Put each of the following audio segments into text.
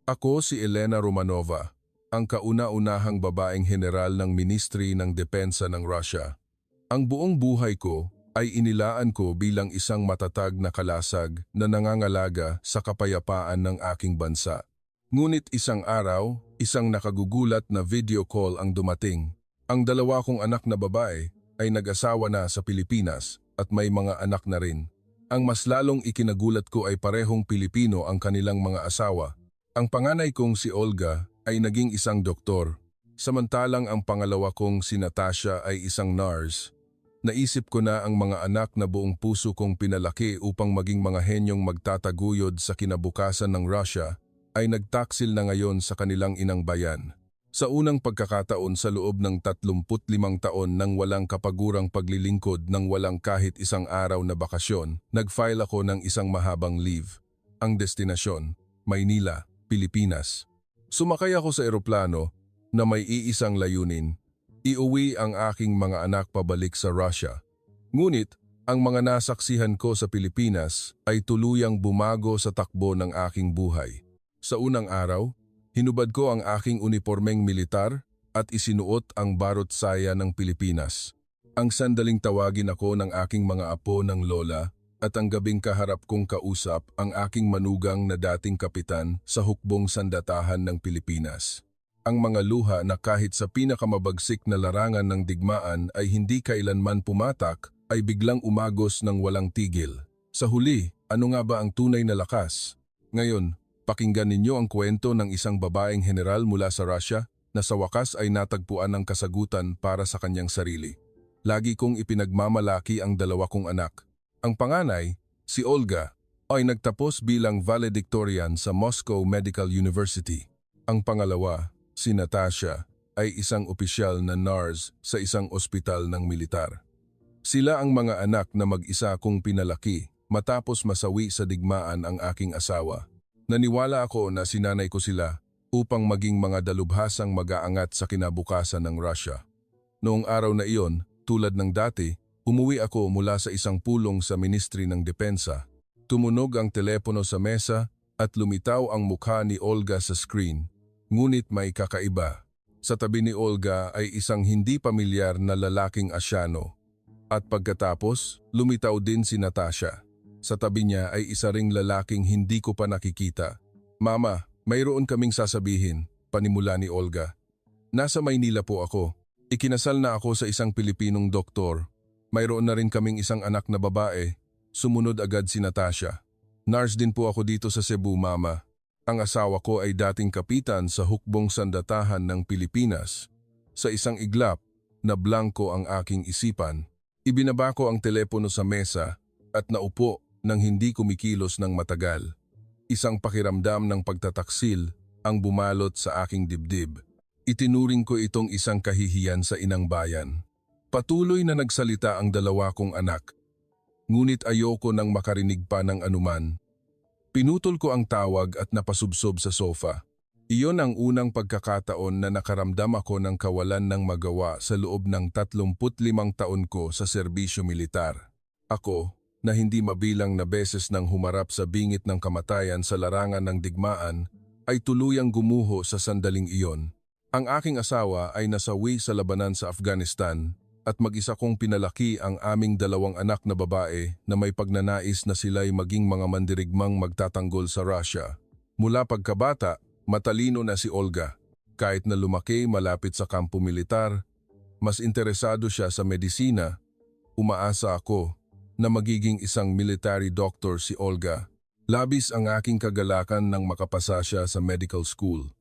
Ako si Elena Romanova, ang kauna-unahang babaeng general ng Ministry ng Depensa ng Russia. Ang buong buhay ko ay inilaan ko bilang isang matatag na kalasag na nangangalaga sa kapayapaan ng aking bansa. Ngunit isang araw, isang nakagugulat na video call ang dumating. Ang dalawa kong anak na babae ay nag-asawa na sa Pilipinas at may mga anak na rin. Ang mas lalong ikinagulat ko ay parehong Pilipino ang kanilang mga asawa. Ang panganay kong si Olga ay naging isang doktor, samantalang ang pangalawa kong si Natasha ay isang nurse. Naisip ko na ang mga anak na buong puso kong pinalaki upang maging mga henyong magtataguyod sa kinabukasan ng Russia ay nagtaksil na ngayon sa kanilang inang bayan. Sa unang pagkakataon sa loob ng 35 taon nang walang kapagurang paglilingkod ng walang kahit isang araw na bakasyon, nag-file ako ng isang mahabang leave. Ang destinasyon, Maynila, Pilipinas. Sumakay ako sa eroplano na may iisang layunin, iuwi ang aking mga anak pabalik sa Russia. Ngunit, ang mga nasaksihan ko sa Pilipinas ay tuluyang bumago sa takbo ng aking buhay. Sa unang araw, hinubad ko ang aking unipormeng militar at isinuot ang barot saya ng Pilipinas. Ang sandaling tawagin ako ng aking mga apo ng lola at ang gabing kaharap kong kausap ang aking manugang na dating kapitan sa hukbong sandatahan ng Pilipinas. Ang mga luha na kahit sa pinakamabagsik na larangan ng digmaan ay hindi kailanman pumatak ay biglang umagos ng walang tigil. Sa huli, ano nga ba ang tunay na lakas? Ngayon, pakinggan ninyo ang kwento ng isang babaeng general mula sa Russia na sa wakas ay natagpuan ng kasagutan para sa kanyang sarili. Lagi kong ipinagmamalaki ang dalawa kong anak. Ang panganay, si Olga, ay nagtapos bilang valedictorian sa Moscow Medical University. Ang pangalawa, si Natasha, ay isang opisyal na nurse sa isang ospital ng militar. Sila ang mga anak na mag-isa kong pinalaki matapos masawi sa digmaan ang aking asawa. Naniwala ako na sinanay ko sila upang maging mga dalubhasang mag-aangat sa kinabukasan ng Russia. Noong araw na iyon, tulad ng dati, umuwi ako mula sa isang pulong sa Ministry ng Depensa. Tumunog ang telepono sa mesa at lumitaw ang mukha ni Olga sa screen. Ngunit may kakaiba. Sa tabi ni Olga ay isang hindi pamilyar na lalaking Asyano. At pagkatapos, lumitaw din si Natasha. Sa tabi niya ay isa ring lalaking hindi ko pa nakikita. "Mama, mayroon kaming sasabihin," panimula ni Olga. "Nasa Maynila po ako. Ikinasal na ako sa isang Pilipinong doktor. Mayroon na rin kaming isang anak na babae." Sumunod agad si Natasha. "Nurse din po ako dito sa Cebu, Mama. Ang asawa ko ay dating kapitan sa hukbong sandatahan ng Pilipinas." Sa isang iglap, na blanko ang aking isipan. Ibinaba ko ang telepono sa mesa at naupo nang hindi kumikilos ng matagal. Isang pakiramdam ng pagtataksil ang bumalot sa aking dibdib. Itinuring ko itong isang kahihiyan sa inang bayan. Patuloy na nagsalita ang dalawa kong anak. Ngunit ayoko nang makarinig pa ng anuman. Pinutol ko ang tawag at napasubsob sa sofa. Iyon ang unang pagkakataon na nakaramdam ako ng kawalan ng magawa sa loob ng 35 taon ko sa serbisyo militar. Ako, na hindi mabilang na beses nang humarap sa bingit ng kamatayan sa larangan ng digmaan, ay tuluyang gumuho sa sandaling iyon. Ang aking asawa ay nasawi sa labanan sa Afghanistan at mag-isa kong pinalaki ang aming 2 anak na babae na may pagnanais na sila'y maging mga mandirigmang magtatanggol sa Russia. Mula pagkabata, matalino na si Olga. Kahit na lumaki malapit sa kampo militar, mas interesado siya sa medisina. Umaasa ako na magiging isang military doctor si Olga. Labis ang aking kagalakan nang makapasa siya sa medical school.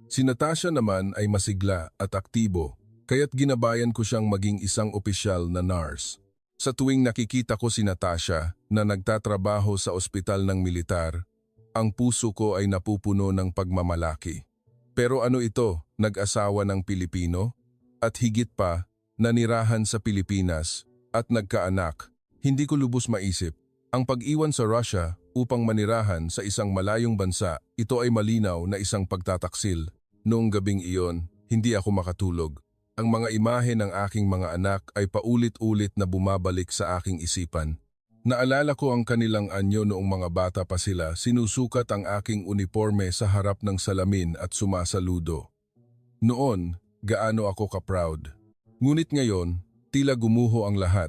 Si Natasha naman ay masigla at aktibo, kaya't ginabayan ko siyang maging isang opisyal na nurse. Sa tuwing nakikita ko si Natasha na nagtatrabaho sa ospital ng militar, ang puso ko ay napupuno ng pagmamalaki. Pero ano ito, nag-asawa ng Pilipino? At higit pa, nanirahan sa Pilipinas at nagkaanak. Hindi ko lubos maisip. Ang pag-iwan sa Russia upang manirahan sa isang malayong bansa, ito ay malinaw na isang pagtataksil. Noong gabing iyon, hindi ako makatulog. Ang mga imahe ng aking mga anak ay paulit-ulit na bumabalik sa aking isipan. Naalala ko ang kanilang anyo noong mga bata pa sila, sinusukat ang aking uniforme sa harap ng salamin at sumasaludo. Noon, gaano ako ka-proud. Ngunit ngayon, tila gumuho ang lahat.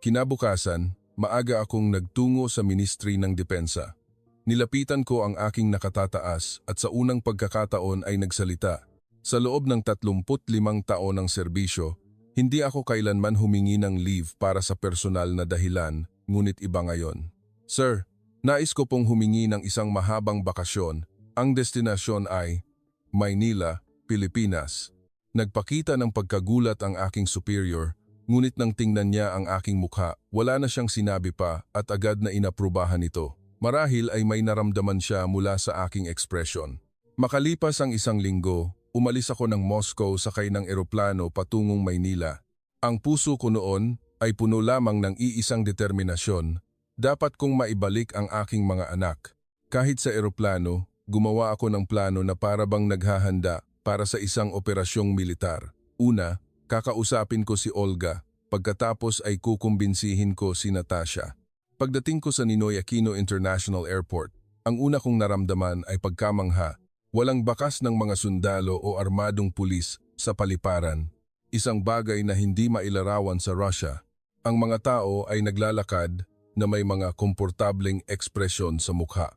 Kinabukasan, maaga akong nagtungo sa Ministry ng Depensa. Nilapitan ko ang aking nakatataas at sa unang pagkakataon ay nagsalita. Sa loob ng 35 taon ng serbisyo, hindi ako kailanman humingi ng leave para sa personal na dahilan, ngunit iba ngayon. Sir, nais ko pong humingi ng isang mahabang bakasyon. Ang destinasyon ay Maynila, Pilipinas. Nagpakita ng pagkagulat ang aking superior, ngunit nang tingnan niya ang aking mukha, wala na siyang sinabi pa at agad na inaprubahan ito. Marahil ay may naramdaman siya mula sa aking ekspresyon. Makalipas ang isang linggo, umalis ako ng Moscow sakay ng eroplano patungong Maynila. Ang puso ko noon ay puno lamang ng iisang determinasyon. Dapat kong maibalik ang aking mga anak. Kahit sa eroplano, gumawa ako ng plano na para bang naghahanda para sa isang operasyong militar. Una, kakausapin ko si Olga. Pagkatapos ay kukumbinsihin ko si Natasha. Pagdating ko sa Ninoy Aquino International Airport, ang una kong naramdaman ay pagkamangha. Walang bakas ng mga sundalo o armadong pulis sa paliparan. Isang bagay na hindi mailarawan sa Russia. Ang mga tao ay naglalakad na may mga komportableng ekspresyon sa mukha.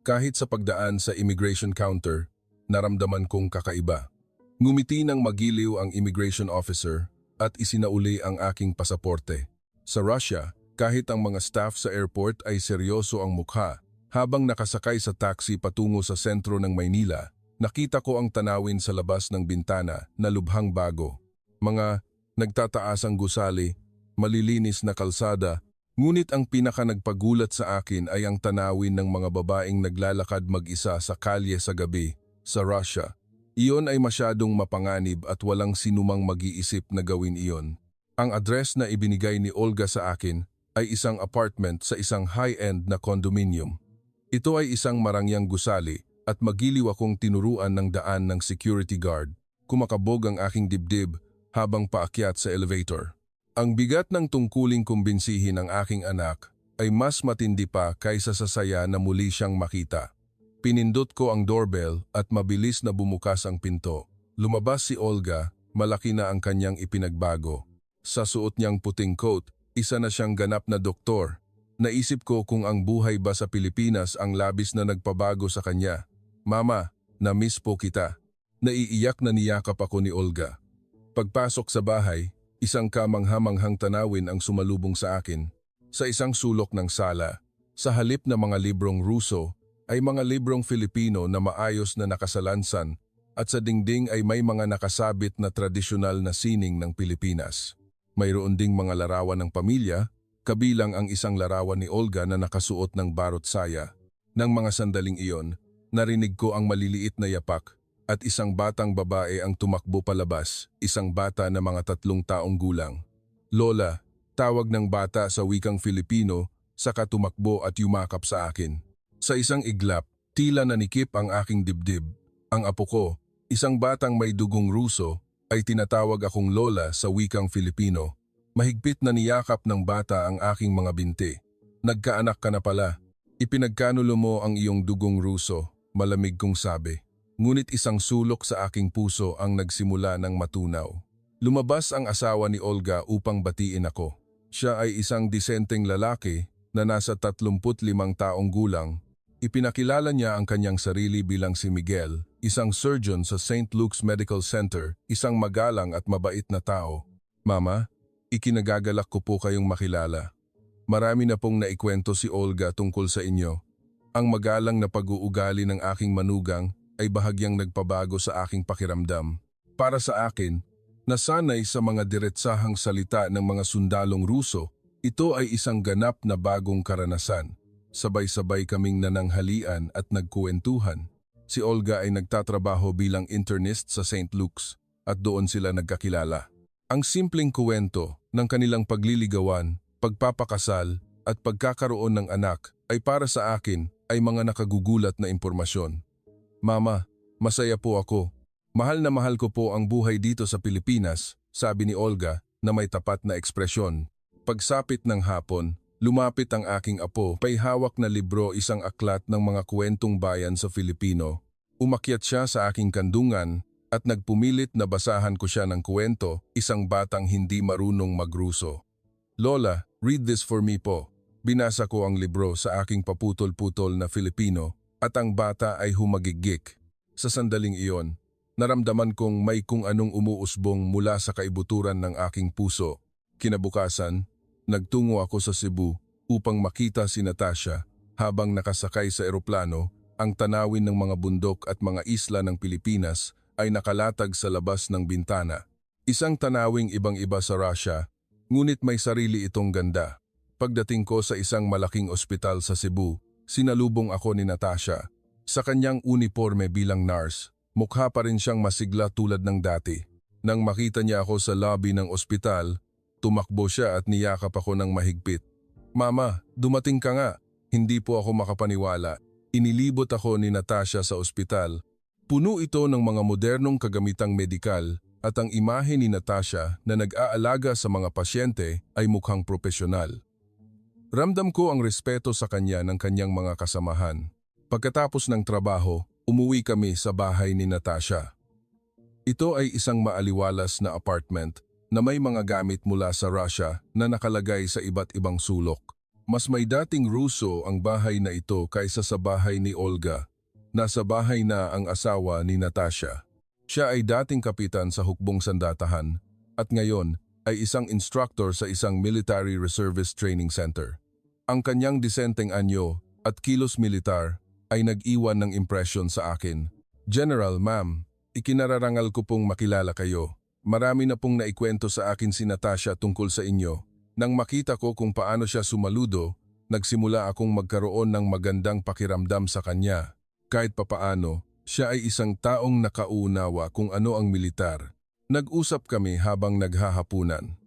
Kahit sa pagdaan sa immigration counter, naramdaman kong kakaiba. Ngumiti ng magiliw ang immigration officer at isinauli ang aking pasaporte. Sa Russia, kahit ang mga staff sa airport ay seryoso ang mukha, habang nakasakay sa taxi patungo sa sentro ng Maynila, nakita ko ang tanawin sa labas ng bintana na lubhang bago. Mga nagtataas ang gusali, malilinis na kalsada, ngunit ang pinaka nagpagulat sa akin ay ang tanawin ng mga babaeng naglalakad mag-isa sa kalye sa gabi. Sa Russia, iyon ay masyadong mapanganib at walang sinumang mag-iisip na gawin iyon. Ang address na ibinigay ni Olga sa akin ay isang apartment sa isang high-end na condominium. Ito ay isang marangyang gusali at magiliw akong tinuruan ng daan ng security guard. Kumakabog ang aking dibdib habang paakyat sa elevator. Ang bigat ng tungkuling kumbinsihin ang aking anak ay mas matindi pa kaysa sa saya na muli siyang makita. Pinindot ko ang doorbell at mabilis na bumukas ang pinto. Lumabas si Olga, malaki na ang kanyang ipinagbago. Sa suot niyang puting coat, isa na siyang ganap na doktor. Naisip ko kung ang buhay ba sa Pilipinas ang labis na nagpabago sa kanya. Mama, na-miss po kita. Naiiyak na niyakap ako ni Olga. Pagpasok sa bahay, isang kamangha-manghang tanawin ang sumalubong sa akin. Sa isang sulok ng sala, sa halip na mga librong Ruso, ay mga librong Filipino na maayos na nakasalansan at sa dingding ay may mga nakasabit na tradisyonal na sining ng Pilipinas. Mayroon ding mga larawan ng pamilya, kabilang ang isang larawan ni Olga na nakasuot ng barot saya. Nang mga sandaling iyon, narinig ko ang maliliit na yapak at isang batang babae ang tumakbo palabas, isang bata na mga 3 taong gulang. Lola, tawag ng bata sa wikang Filipino, saka tumakbo at yumakap sa akin. Sa isang iglap, tila nanikip ang aking dibdib. Ang apo ko, isang batang may dugong Ruso, ay tinatawag akong Lola sa wikang Filipino. Mahigpit na niyakap ng bata ang aking mga binti. Nagkaanak ka na pala. Ipinagkanulo mo ang iyong dugong Ruso, malamig kong sabi. Ngunit isang sulok sa aking puso ang nagsimula ng matunaw. Lumabas ang asawa ni Olga upang batiin ako. Siya ay isang disenteng lalaki na nasa 35 taong gulang. Ipinakilala niya ang kanyang sarili bilang si Miguel, isang surgeon sa St. Luke's Medical Center, isang magalang at mabait na tao. Mama, ikinagagalak ko po kayong makilala. Marami na pong naikwento si Olga tungkol sa inyo. Ang magalang na pag-uugali ng aking manugang ay bahagyang nagpabago sa aking pakiramdam. Para sa akin, nasanay sa mga diretsahang salita ng mga sundalong Ruso, ito ay isang ganap na bagong karanasan. Sabay-sabay kaming nananghalian at nagkuwentuhan. Si Olga ay nagtatrabaho bilang internist sa St. Luke's at doon sila nagkakilala. Ang simpleng kuwento ng kanilang pagliligawan, pagpapakasal at pagkakaroon ng anak ay para sa akin ay mga nakagugulat na impormasyon. Mama, masaya po ako. Mahal na mahal ko po ang buhay dito sa Pilipinas, sabi ni Olga na may tapat na ekspresyon. Pagsapit ng hapon, Lumapit ang aking apo, may hawak na libro, isang aklat ng mga kwentong bayan sa Filipino. Umakyat siya sa aking kandungan at nagpumilit na basahan ko siya ng kwento, isang batang hindi marunong magruso. Lola, read this for me po. Binasa ko ang libro sa aking paputol-putol na Filipino at ang bata ay humagigik. Sa sandaling iyon, naramdaman kong may kung anong umuusbong mula sa kaibuturan ng aking puso. Kinabukasan, nagtungo ako sa Cebu upang makita si Natasha habang nakasakay sa eroplano. Ang tanawin ng mga bundok at mga isla ng Pilipinas ay nakalatag sa labas ng bintana. Isang tanawing ibang-iba sa Russia, ngunit may sarili itong ganda. Pagdating ko sa isang malaking ospital sa Cebu, sinalubong ako ni Natasha. Sa kanyang uniforme bilang nurse, mukha pa rin siyang masigla tulad ng dati. Nang makita niya ako sa lobby ng ospital, tumakbo siya at niyakap ako ng mahigpit. Mama, dumating ka nga. Hindi po ako makapaniwala. Inilibot ako ni Natasha sa ospital. Puno ito ng mga modernong kagamitang medikal at ang imahe ni Natasha na nag-aalaga sa mga pasyente ay mukhang propesyonal. Ramdam ko ang respeto sa kanya ng kanyang mga kasamahan. Pagkatapos ng trabaho, umuwi kami sa bahay ni Natasha. Ito ay isang maaliwalas na apartment na may mga gamit mula sa Russia na nakalagay sa iba't ibang sulok. Mas may dating Ruso ang bahay na ito kaysa sa bahay ni Olga. Nasa bahay na ang asawa ni Natasha. Siya ay dating kapitan sa hukbong sandatahan at ngayon ay isang instructor sa isang military reservist training center. Ang kanyang disenteng anyo at kilos militar ay nag-iwan ng impresyon sa akin. General, ma'am, ikinararangal ko pong makilala kayo. Marami na pong naikwento sa akin si Natasha tungkol sa inyo. Nang makita ko kung paano siya sumaludo, nagsimula akong magkaroon ng magandang pakiramdam sa kanya. Kahit papaano, siya ay isang taong nakaunawa kung ano ang militar. Nag-usap kami habang naghahapunan.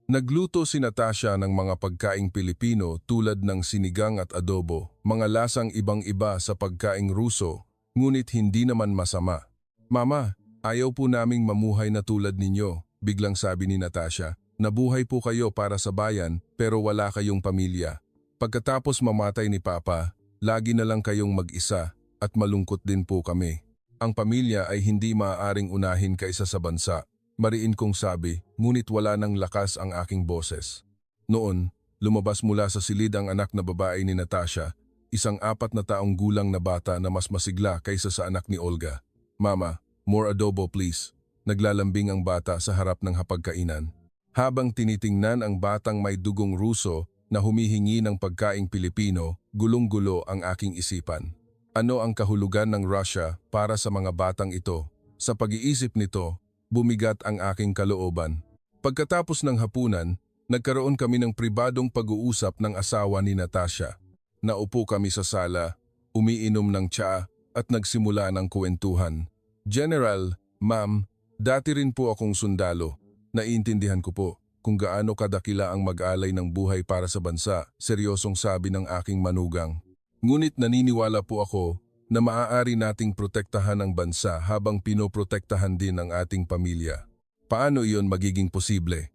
Nagluto si Natasha ng mga pagkaing Pilipino tulad ng sinigang at adobo, mga lasang ibang-iba sa pagkaing Ruso, ngunit hindi naman masama. Mama, ayaw po naming mamuhay na tulad ninyo, biglang sabi ni Natasha. Nabuhay po kayo para sa bayan pero wala kayong pamilya. Pagkatapos mamatay ni Papa, lagi na lang kayong mag-isa at malungkot din po kami. Ang pamilya ay hindi maaaring unahin kaysa sa bansa. Mariin kong sabi, ngunit wala ng lakas ang aking boses. Noon, lumabas mula sa silid ang anak na babae ni Natasha, isang 4 na taong gulang na bata na mas masigla kaysa sa anak ni Olga. Mama, more adobo please. Naglalambing ang bata sa harap ng hapagkainan. Habang tinitingnan ang batang may dugong Ruso na humihingi ng pagkaing Pilipino, gulong-gulo ang aking isipan. Ano ang kahulugan ng Russia para sa mga batang ito? Sa pag-iisip nito, bumigat ang aking kalooban. Pagkatapos ng hapunan, nagkaroon kami ng pribadong pag-uusap ng asawa ni Natasha. Naupo kami sa sala, umiinom ng tsaa at nagsimula ng kwentuhan. General, ma'am, dati rin po akong sundalo. Naiintindihan ko po kung gaano kadakila ang mag-alay ng buhay para sa bansa, seryosong sabi ng aking manugang. Ngunit naniniwala po ako na maaari nating protektahan ang bansa habang pinoprotektahan din ang ating pamilya. Paano iyon magiging posible?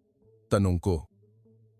Tanong ko.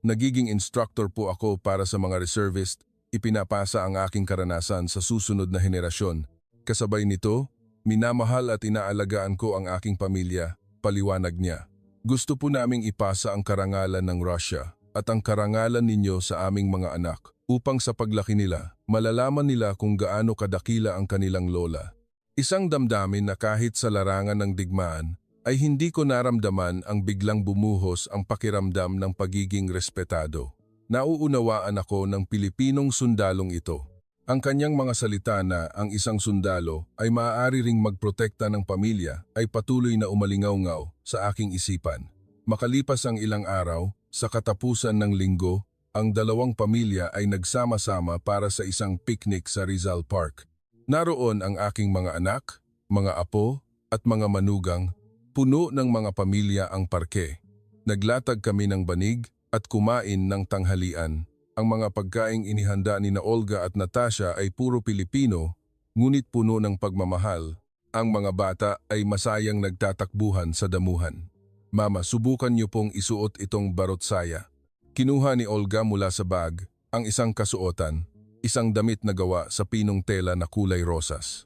Nagiging instructor po ako para sa mga reservist, ipinapasa ang aking karanasan sa susunod na henerasyon. Kasabay nito, minamahal at inaalagaan ko ang aking pamilya, paliwanag niya. Gusto po naming ipasa ang karangalan ng Russia at ang karangalan ninyo sa aming mga anak upang sa paglaki nila, malalaman nila kung gaano kadakila ang kanilang lola. Isang damdamin na kahit sa larangan ng digmaan, ay hindi ko naramdaman ang biglang bumuhos ang pakiramdam ng pagiging respetado. Nauunawaan ako ng Pilipinong sundalong ito. Ang kanyang mga salita na ang isang sundalo ay maaari ring magprotekta ng pamilya ay patuloy na umalingaw-ngaw sa aking isipan. Makalipas ang ilang araw, sa katapusan ng linggo, ang dalawang pamilya ay nagsama-sama para sa isang picnic sa Rizal Park. Naroon ang aking mga anak, mga apo at mga manugang, puno ng mga pamilya ang parke. Naglatag kami ng banig at kumain ng tanghalian. Ang mga pagkaing inihanda ni na Olga at Natasha ay puro Pilipino, ngunit puno ng pagmamahal. Ang mga bata ay masayang nagtatakbuhan sa damuhan. Mama, subukan niyo pong isuot itong barotsaya. Kinuha ni Olga mula sa bag Ang isang kasuotan, isang damit na gawa sa pinong tela na kulay rosas.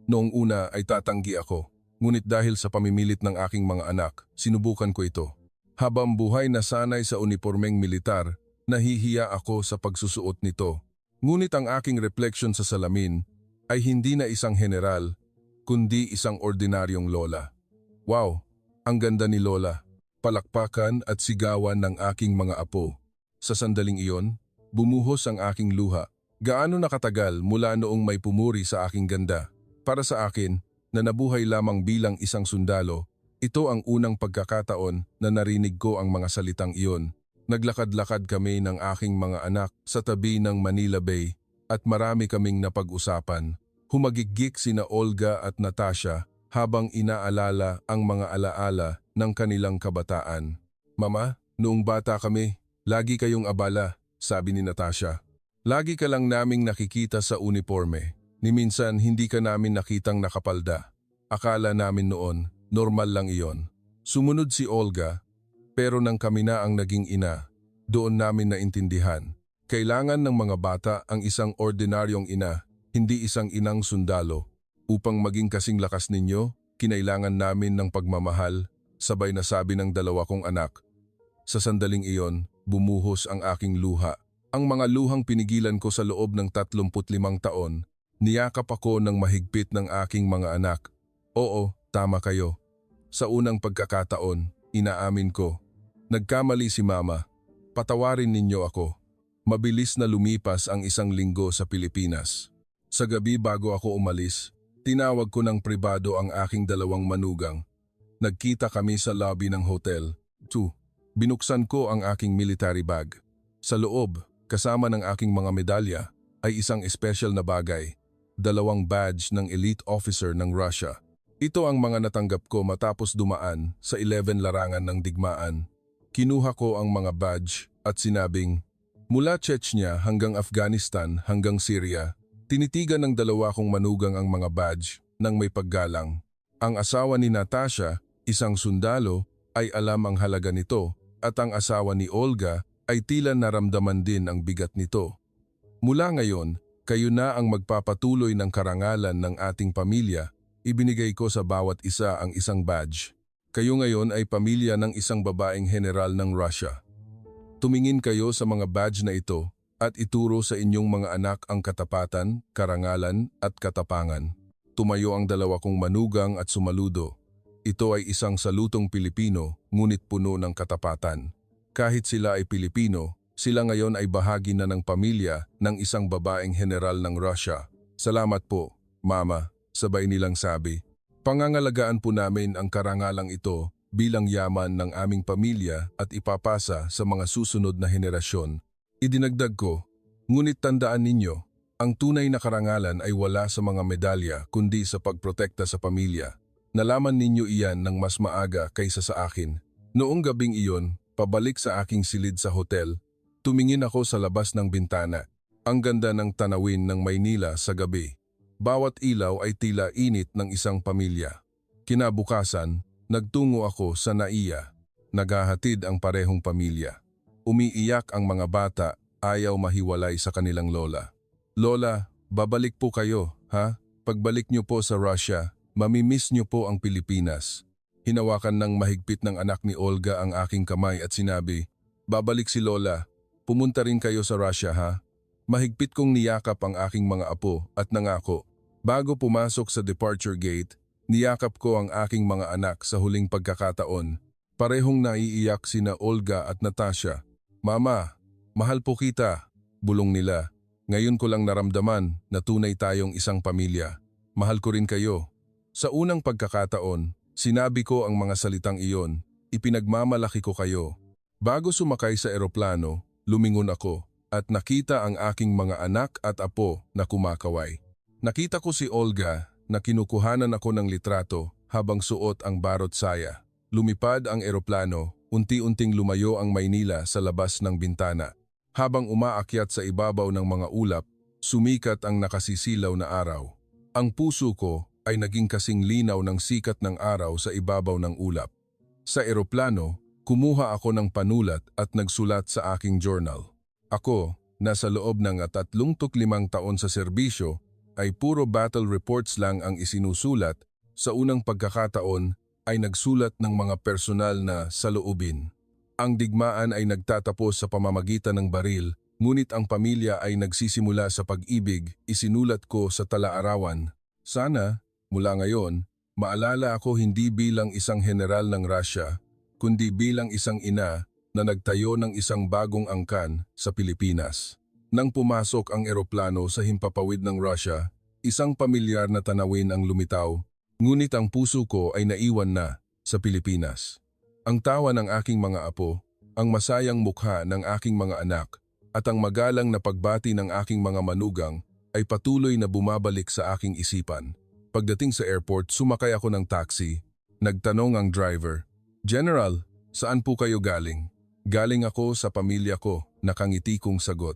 Noong una ay tatanggi ako, ngunit dahil sa pamimilit ng aking mga anak, sinubukan ko ito. Habang buhay na sanay sa unipormeng militar, nahihiya ako sa pagsusuot nito. Ngunit ang aking refleksyon sa salamin ay hindi na isang general, kundi isang ordinaryong lola. Wow, ang ganda ni Lola. Palakpakan at sigawan ng aking mga apo. Sa sandaling iyon, bumuhos ang aking luha. Gaano nakatagal mula noong may pumuri sa aking ganda. Para sa akin, na nabuhay lamang bilang isang sundalo, ito ang unang pagkakataon na narinig ko ang mga salitang iyon. Naglakad-lakad kami ng aking mga anak sa tabi ng Manila Bay at marami kaming napag-usapan. Humagigik sina Olga at Natasha habang inaalala ang mga alaala ng kanilang kabataan. Mama, noong bata kami, lagi kayong abala, sabi ni Natasha. Lagi ka lang naming nakikita sa uniforme, ni minsan hindi ka namin nakitang nakapalda. Akala namin noon, normal lang iyon. Sumunod si Olga, pero nang kami na ang naging ina, doon namin naintindihan. Kailangan ng mga bata ang isang ordinaryong ina, hindi isang inang sundalo. Upang maging kasing lakas ninyo, kinailangan namin ng pagmamahal, sabay na sabi ng dalawa kong anak. Sa sandaling iyon, bumuhos ang aking luha. Ang mga luhang pinigilan ko sa loob ng 35 taon, niyakap ako ng mahigpit ng aking mga anak. Oo, tama kayo. Sa unang pagkakataon, inaamin ko. Nagkamali si Mama. Patawarin ninyo ako. Mabilis na lumipas ang isang linggo sa Pilipinas. Sa gabi bago ako umalis, tinawag ko ng pribado ang aking dalawang manugang. Nagkita kami sa lobby ng hotel. 2. Binuksan ko ang aking military bag. Sa loob, kasama ng aking mga medalya, ay isang espesyal na bagay. 2 badge ng elite officer ng Russia. Ito ang mga natanggap ko matapos dumaan sa 11 larangan ng digmaan. Kinuha ko ang mga badge at sinabing, mula Chechnya hanggang Afghanistan hanggang Syria, tinitigan ng dalawa kong manugang ang mga badge nang may paggalang. Ang asawa ni Natasha, isang sundalo, ay alam ang halaga nito at ang asawa ni Olga ay tila naramdaman din ang bigat nito. Mula ngayon, kayo na ang magpapatuloy ng karangalan ng ating pamilya. Ibinigay ko sa bawat isa ang isang badge. Kayo ngayon ay pamilya ng isang babaeng general ng Russia. Tumingin kayo sa mga badge na ito at ituro sa inyong mga anak ang katapatan, karangalan at katapangan. Tumayo ang dalawa kong manugang at sumaludo. Ito ay isang salutong Pilipino, ngunit puno ng katapatan. Kahit sila ay Pilipino, sila ngayon ay bahagi na ng pamilya ng isang babaeng general ng Russia. Salamat po, Mama, sabay nilang sabi. Pangangalagaan po namin ang karangalang ito bilang yaman ng aming pamilya at ipapasa sa mga susunod na henerasyon. Idinagdag ko, ngunit tandaan ninyo, ang tunay na karangalan ay wala sa mga medalya kundi sa pagprotekta sa pamilya. Nalaman ninyo iyan ng mas maaga kaysa sa akin. Noong gabing iyon, pabalik sa aking silid sa hotel, tumingin ako sa labas ng bintana. Ang ganda ng tanawin ng Maynila sa gabi. Bawat ilaw ay tila init ng isang pamilya. Kinabukasan, nagtungo ako sa NAIA. Naghahatid ang parehong pamilya. Umiiyak ang mga bata, ayaw mahiwalay sa kanilang lola. Lola, babalik po kayo, ha? Pagbalik niyo po sa Russia, mamimiss niyo po ang Pilipinas. Hinawakan ng mahigpit ng anak ni Olga ang aking kamay at sinabi, babalik si Lola, pumunta rin kayo sa Russia ha? Mahigpit kong niyakap ang aking mga apo at nangako. Bago pumasok sa departure gate, niyakap ko ang aking mga anak sa huling pagkakataon. Parehong naiiyak sina Olga at Natasha. Mama, mahal po kita, bulong nila. Ngayon ko lang naramdaman na tunay tayong isang pamilya. Mahal ko rin kayo. Sa unang pagkakataon, sinabi ko ang mga salitang iyon, ipinagmamalaki ko kayo. Bago sumakay sa eroplano, lumingon ako at nakita ang aking mga anak at apo na kumakaway. Nakita ko si Olga na kinukuhanan ako ng litrato habang suot ang barot saya. Lumipad ang eroplano, unti-unting lumayo ang Maynila sa labas ng bintana. Habang umaakyat sa ibabaw ng mga ulap, sumikat ang nakasisilaw na araw. Ang puso ko ay naging kasing linaw ng sikat ng araw sa ibabaw ng ulap. Sa eroplano, kumuha ako ng panulat at nagsulat sa aking journal. Ako, na sa loob ng 35 taon sa serbisyo ay puro battle reports lang ang isinusulat, sa unang pagkakataon ay nagsulat ng mga personal na saloobin. Ang digmaan ay nagtatapos sa pamamagitan ng baril, ngunit ang pamilya ay nagsisimula sa pag-ibig, isinulat ko sa tala-arawan. Sana, mula ngayon, maalala ako hindi bilang isang general ng Russia, kundi bilang isang ina na nagtayo ng isang bagong angkan sa Pilipinas. Nang pumasok ang eroplano sa himpapawid ng Russia, isang pamilyar na tanawin ang lumitaw, ngunit ang puso ko ay naiwan na sa Pilipinas. Ang tawa ng aking mga apo, ang masayang mukha ng aking mga anak, at ang magalang na pagbati ng aking mga manugang ay patuloy na bumabalik sa aking isipan. Pagdating sa airport, sumakay ako ng taxi. Nagtanong ang driver, "General, saan po kayo galing?" "Galing ako sa pamilya ko," nakangiti kong sagot.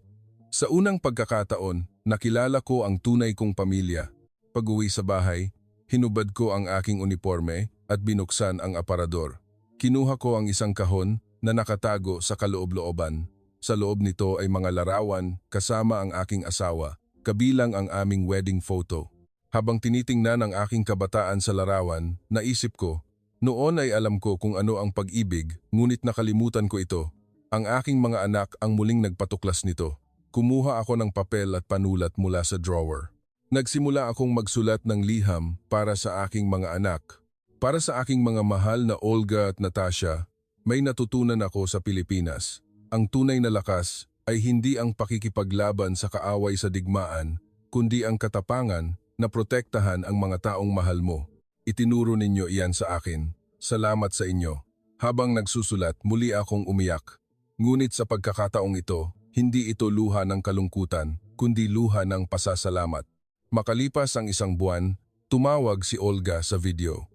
Sa unang pagkakataon, nakilala ko ang tunay kong pamilya. Pag-uwi sa bahay, hinubad ko ang aking uniforme at binuksan ang aparador. Kinuha ko ang isang kahon na nakatago sa kaloob-looban. Sa loob nito ay mga larawan kasama ang aking asawa, kabilang ang aming wedding photo. Habang tinitingnan ang aking kabataan sa larawan, naisip ko, noon ay alam ko kung ano ang pag-ibig, ngunit nakalimutan ko ito. Ang aking mga anak ang muling nagpatuklas nito. Kumuha ako ng papel at panulat mula sa drawer. Nagsimula akong magsulat ng liham para sa aking mga anak. Para sa aking mga mahal na Olga at Natasha, may natutunan ako sa Pilipinas. Ang tunay na lakas ay hindi ang pakikipaglaban sa kaaway sa digmaan, kundi ang katapangan na protektahan ang mga taong mahal mo. Itinuro ninyo iyan sa akin. Salamat sa inyo. Habang nagsusulat, muli akong umiyak. Ngunit sa pagkakataong ito, hindi ito luha ng kalungkutan, kundi luha ng pasasalamat. Makalipas ang isang buwan, tumawag si Olga sa video.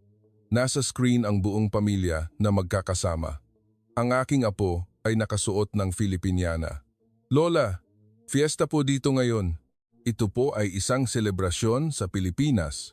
Nasa screen ang buong pamilya na magkakasama. Ang aking apo ay nakasuot ng Filipiniana. "Lola, fiesta po dito ngayon. Ito po ay isang selebrasyon sa Pilipinas."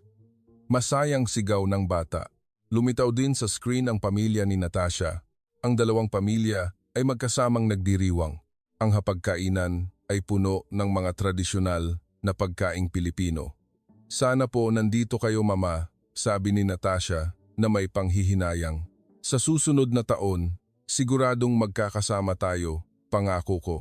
Masayang sigaw ng bata. Lumitaw din sa screen ang pamilya ni Natasha. Ang dalawang pamilya ay magkasamang nagdiriwang. Ang hapagkainan ay puno ng mga tradisyonal na pagkaing Pilipino. "Sana po nandito kayo, Mama," sabi ni Natasha na may panghihinayang. "Sa susunod na taon, siguradong magkakasama tayo, pangako ko."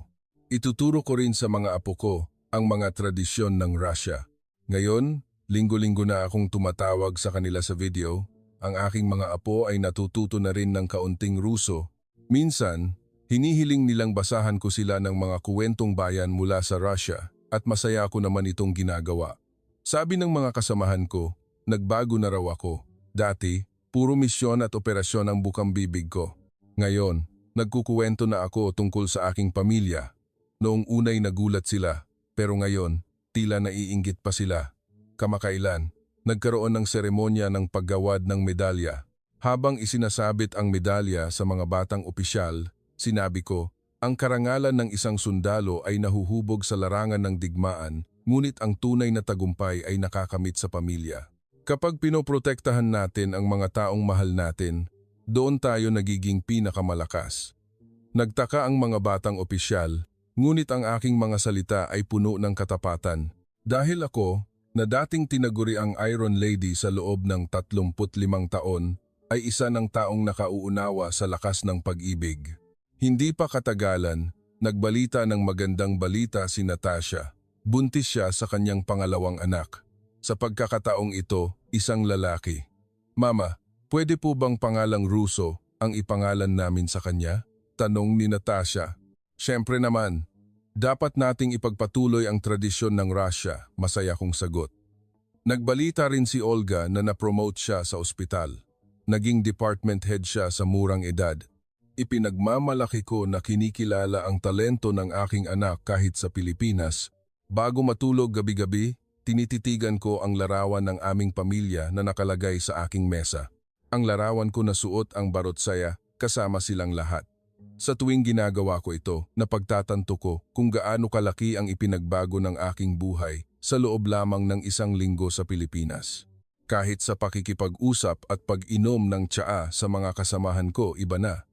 Ituturo ko rin sa mga apo ko ang mga tradisyon ng Russia. Ngayon, linggo-linggo na akong tumatawag sa kanila sa video. Ang aking mga apo ay natututo na rin ng kaunting Ruso. Minsan, hinihiling nilang basahan ko sila ng mga kuwentong bayan mula sa Russia at masaya ko naman itong ginagawa. Sabi ng mga kasamahan ko, nagbago na raw ako. Dati, puro misyon at operasyon ang bukang bibig ko. Ngayon, nagkukuwento na ako tungkol sa aking pamilya. Noong unay nagulat sila, pero ngayon, tila naiinggit pa sila. Kamakailan, nagkaroon ng seremonya ng paggawad ng medalya. Habang isinasabit ang medalya sa mga batang opisyal, sinabi ko, ang karangalan ng isang sundalo ay nahuhubog sa larangan ng digmaan, ngunit ang tunay na tagumpay ay nakakamit sa pamilya. Kapag pinoprotektahan natin ang mga taong mahal natin, doon tayo nagiging pinakamalakas. Nagtaka ang mga batang opisyal, ngunit ang aking mga salita ay puno ng katapatan. Dahil ako, na dating tinaguri ang Iron Lady sa loob ng 35 taon, ay isa ng taong nakauunawa sa lakas ng pag-ibig. Hindi pa katagalan, nagbalita ng magandang balita si Natasha. Buntis siya sa kanyang pangalawang anak. Sa pagkakataong ito, isang lalaki. "Mama, pwede po bang pangalang Russo ang ipangalan namin sa kanya?" tanong ni Natasha. "Siyempre naman, dapat nating ipagpatuloy ang tradisyon ng Russia," masaya kong sagot. Nagbalita rin si Olga na na-promote siya sa ospital. Naging department head siya sa murang edad. Ipinagmamalaki ko na kinikilala ang talento ng aking anak kahit sa Pilipinas. Bago matulog gabi-gabi, tinititigan ko ang larawan ng aming pamilya na nakalagay sa aking mesa. Ang larawan ko na suot ang barotsaya kasama silang lahat. Sa tuwing ginagawa ko ito, napagtatanto ko kung gaano kalaki ang ipinagbago ng aking buhay sa loob lamang ng isang linggo sa Pilipinas. Kahit sa pakikipag-usap at pag-inom ng tsaa sa mga kasamahan ko, iba na.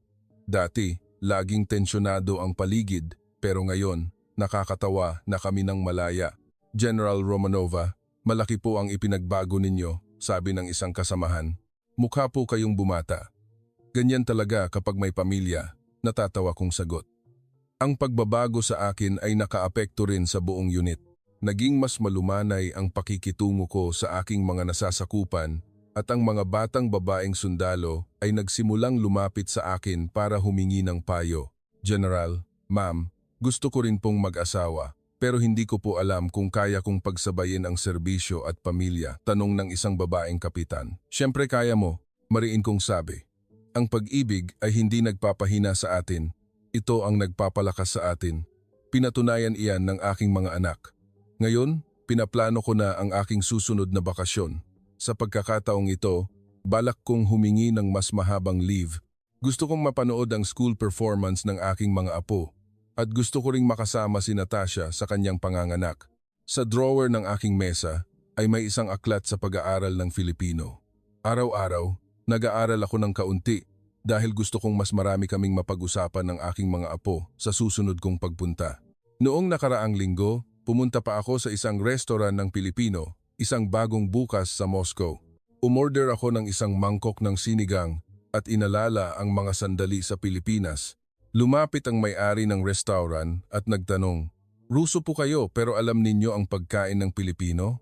Dati, laging tensyonado ang paligid, pero ngayon, nakakatawa na kami ng malaya. General Romanova, malaki po ang ipinagbago ninyo, sabi ng isang kasamahan. Mukha po kayong bumata. Ganyan talaga kapag may pamilya, natatawa kong sagot. Ang pagbabago sa akin ay nakaapekto rin sa buong unit. Naging mas malumanay ang pakikitungo ko sa aking mga nasasakupan at ang mga batang babaeng sundalo ay nagsimulang lumapit sa akin para humingi ng payo. General, ma'am, gusto ko rin pong mag-asawa pero hindi ko po alam kung kaya kong pagsabayin ang serbisyo at pamilya, tanong ng isang babaeng kapitan. Siyempre kaya mo, mariin kong sabi. Ang pag-ibig ay hindi nagpapahina sa atin. Ito ang nagpapalakas sa atin. Pinatunayan iyan ng aking mga anak. Ngayon, pinaplano ko na ang aking susunod na bakasyon. Sa pagkakataong ito, balak kong humingi ng mas mahabang leave. Gusto kong mapanood ang school performance ng aking mga apo at gusto ko ring makasama si Natasha sa kanyang panganganak. Sa drawer ng aking mesa ay may isang aklat sa pag-aaral ng Filipino. Araw-araw, nag-aaral ako ng kaunti dahil gusto kong mas marami kaming mapag-usapan ng aking mga apo sa susunod kong pagpunta. Noong nakaraang linggo, pumunta pa ako sa isang restaurant ng Pilipino, isang bagong bukas sa Moscow. Umorder ako ng isang mangkok ng sinigang at inalala ang mga sandali sa Pilipinas. Lumapit ang may-ari ng restaurant at nagtanong, Ruso po kayo pero alam ninyo ang pagkain ng Pilipino?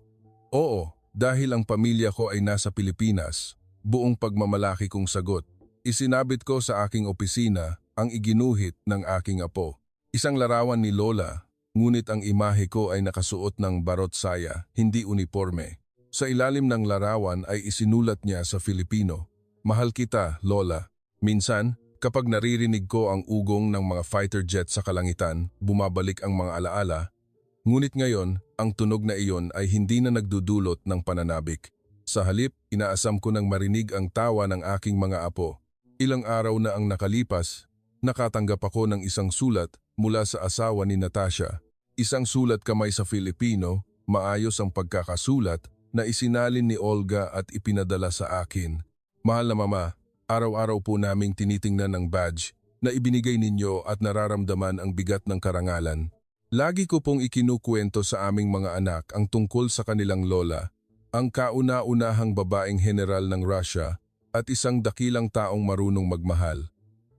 Oo, dahil ang pamilya ko ay nasa Pilipinas. Buong pagmamalaki kong sagot. Isinabit ko sa aking opisina ang iginuhit ng aking apo. Isang larawan ni Lola. Ngunit ang imahe ko ay nakasuot ng barot saya, hindi uniforme. Sa ilalim ng larawan ay isinulat niya sa Filipino, Mahal kita, Lola. Minsan, kapag naririnig ko ang ugong ng mga fighter jet sa kalangitan, bumabalik ang mga alaala. Ngunit ngayon, ang tunog na iyon ay hindi na nagdudulot ng pananabik. Sa halip, inaasam ko nang marinig ang tawa ng aking mga apo. Ilang araw na ang nakalipas, nakatanggap ako ng isang sulat mula sa asawa ni Natasha. Isang sulat kamay sa Filipino, maayos ang pagkakasulat na isinalin ni Olga at ipinadala sa akin. Mahal na mama, araw-araw po naming tinitingnan ang badge na ibinigay ninyo at nararamdaman ang bigat ng karangalan. Lagi ko pong ikinukwento sa aming mga anak ang tungkol sa kanilang lola, ang kauna-unahang babaeng general ng Russia at isang dakilang taong marunong magmahal.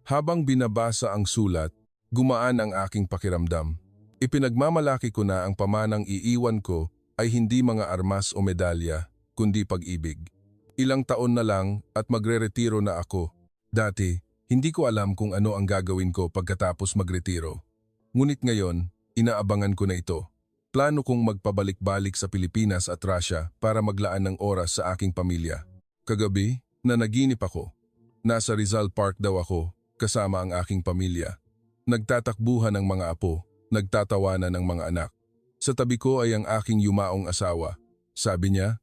Habang binabasa ang sulat, gumaan ang aking pakiramdam. Ipinagmamalaki ko na ang pamanang iiwan ko ay hindi mga armas o medalya, kundi pag-ibig. Ilang taon na lang at magre-retiro na ako. Dati, hindi ko alam kung ano ang gagawin ko pagkatapos magretiro. Ngunit ngayon, inaabangan ko na ito. Plano kong magpabalik-balik sa Pilipinas at Russia para maglaan ng oras sa aking pamilya. Kagabi, nanaginip ako. Nasa Rizal Park daw ako, kasama ang aking pamilya. Nagtatakbuhan ng mga apo. Nagtatawanan ng mga anak. Sa tabi ko ay ang aking yumaong asawa. Sabi niya,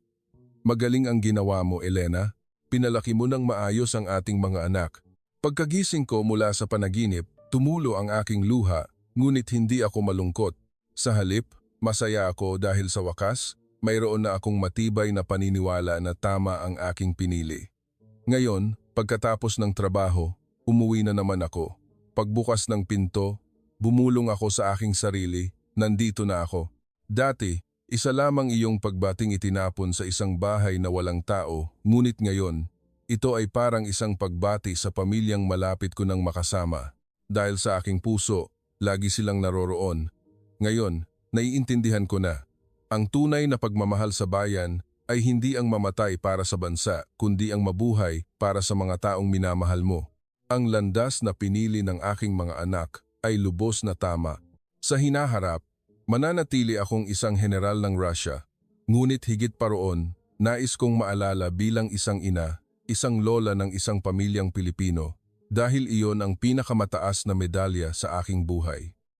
Magaling ang ginawa mo, Elena. Pinalaki mo ng maayos ang ating mga anak. Pagkagising ko mula sa panaginip, tumulo ang aking luha, ngunit hindi ako malungkot. Sa halip, masaya ako dahil sa wakas, mayroon na akong matibay na paniniwala na tama ang aking pinili. Ngayon, pagkatapos ng trabaho, umuwi na naman ako. Pagbukas ng pinto, bumulong ako sa aking sarili, nandito na ako. Dati, isa lamang iyong pagbating itinapon sa isang bahay na walang tao, ngunit ngayon, ito ay parang isang pagbati sa pamilyang malapit ko nang makasama. Dahil sa aking puso, lagi silang naroroon. Ngayon, naiintindihan ko na. Ang tunay na pagmamahal sa bayan ay hindi ang mamatay para sa bansa, kundi ang mabuhay para sa mga taong minamahal mo. Ang landas na pinili ng aking mga anak ay lubos na tama. Sa hinaharap, mananatili akong isang general ng Russia. Ngunit higit pa roon, nais kong maalala bilang isang ina, isang lola ng isang pamilyang Pilipino, dahil iyon ang pinakamataas na medalya sa aking buhay.